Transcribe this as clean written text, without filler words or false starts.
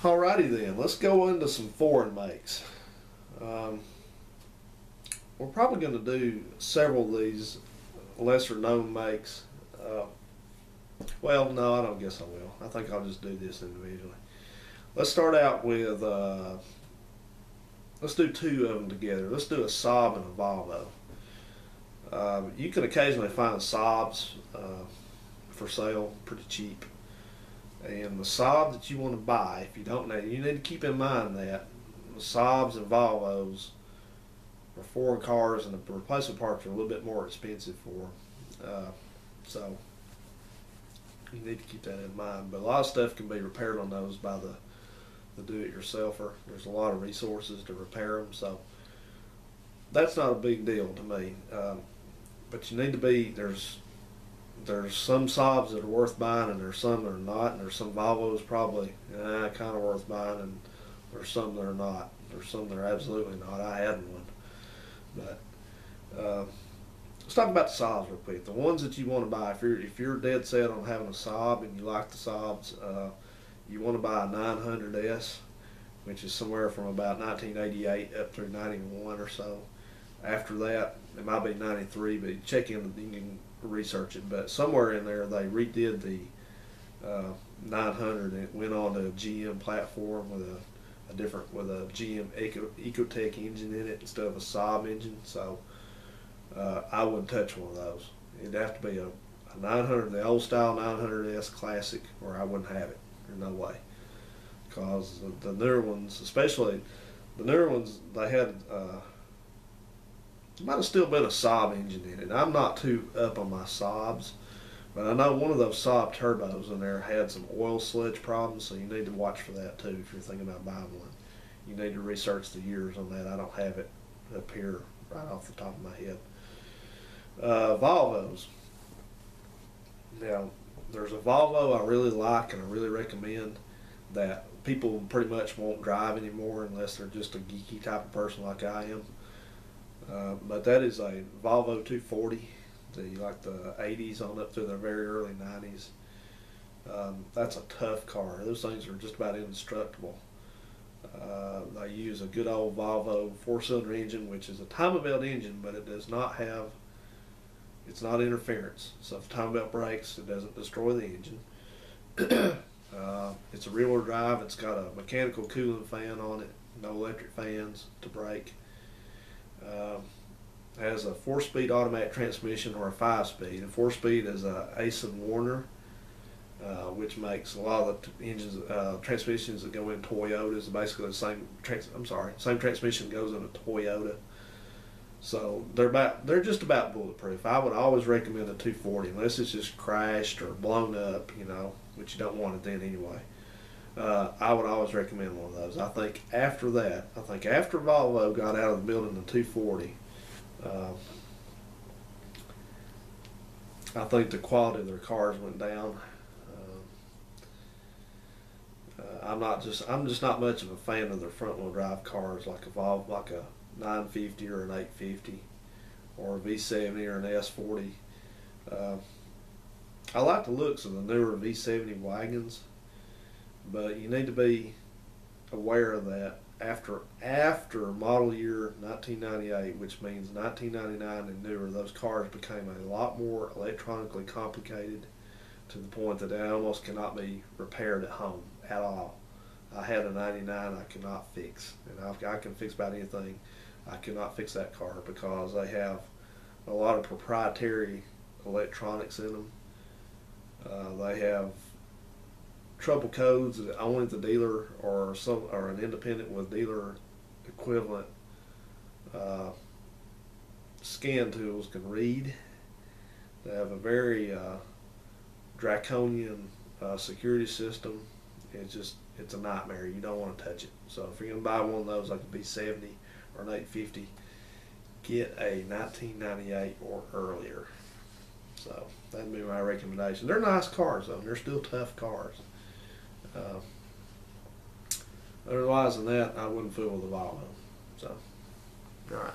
Alrighty then, let's go into some foreign makes. We're probably going to do several of these lesser known makes. Well, no, I don't guess I will. I think I'll just do this individually. Let's start out with, let's do two of them together. Let's do a Saab and a Volvo. You can occasionally find Saabs for sale pretty cheap. And the Saab that you want to buy, if you don't know, you need to keep in mind that the Saabs and Volvos are foreign cars, and the replacement parts are a little bit more expensive for them. So you need to keep that in mind. But a lot of stuff can be repaired on those by the do-it-yourselfer. There's a lot of resources to repair them, so that's not a big deal to me. But you need to be, there's some Saabs that are worth buying, and there's some that are not, and there's some Volvos probably kind of worth buying, and there's some that are not. There's some that are absolutely not. I had one. But let's talk about the Saabs real quick. The ones that you want to buy, if you're dead set on having a Saab and you like the Saabs, you want to buy a 900S, which is somewhere from about 1988 up through 91 or so. After that, it might be 93, but check in, you can research it. But somewhere in there, they redid the 900, and it went on to a GM platform with a GM Ecotech engine in it instead of a Saab engine. So I wouldn't touch one of those. It'd have to be a 900, the old style 900S Classic, or I wouldn't have it. There's no way. Because the newer ones, especially the newer ones, they had might have still been a Saab engine in it. I'm not too up on my Saabs, but I know one of those Saab turbos in there had some oil sludge problems, so you need to watch for that too if you're thinking about buying one. You need to research the years on that. I don't have it up here right off the top of my head. Volvos. Now, there's a Volvo I really like and I really recommend that people pretty much won't drive anymore unless they're just a geeky type of person like I am. But that is a Volvo 240, like the 80s on up through the very early 90s. That's a tough car. Those things are just about indestructible. They use a good old Volvo 4-cylinder engine, which is a timing belt engine, but it does not have, it's not interference. So if the timing belt breaks, it doesn't destroy the engine. It's a rear-wheel drive. It's got a mechanical cooling fan on it, no electric fans to brake. Has a 4-speed automatic transmission or a 5-speed. A 4-speed is a Ace and Warner, which makes a lot of the engines, transmissions that go in Toyotas, basically the same. Same transmission goes in a Toyota. So they're just about bulletproof. I would always recommend a 240 unless it's just crashed or blown up, which you don't want it then anyway. I would always recommend one of those. I think after Volvo got out of building the 240, I think the quality of their cars went down. I'm just not much of a fan of their front wheel drive cars like a Volvo, like a 950 or an 850 or a V70 or an S40. I like the looks of the newer V70 wagons, but you need to be aware of that after model year 1998, which means 1999 and newer, those cars became a lot more electronically complicated to the point that they almost cannot be repaired at home at all. I had a 99 I could not fix, and I can fix about anything. I could not fix that car because they have a lot of proprietary electronics in them. They have trouble codes that only the dealer or an independent with dealer equivalent scan tools can read. They have a very draconian security system. It's a nightmare. You don't want to touch it. So if you're going to buy one of those like a B70 or an 850, get a 1998 or earlier. So that'd be my recommendation. They're nice cars though, and they're still tough cars. Otherwise than that, I wouldn't fool with a Volvo. So, all right.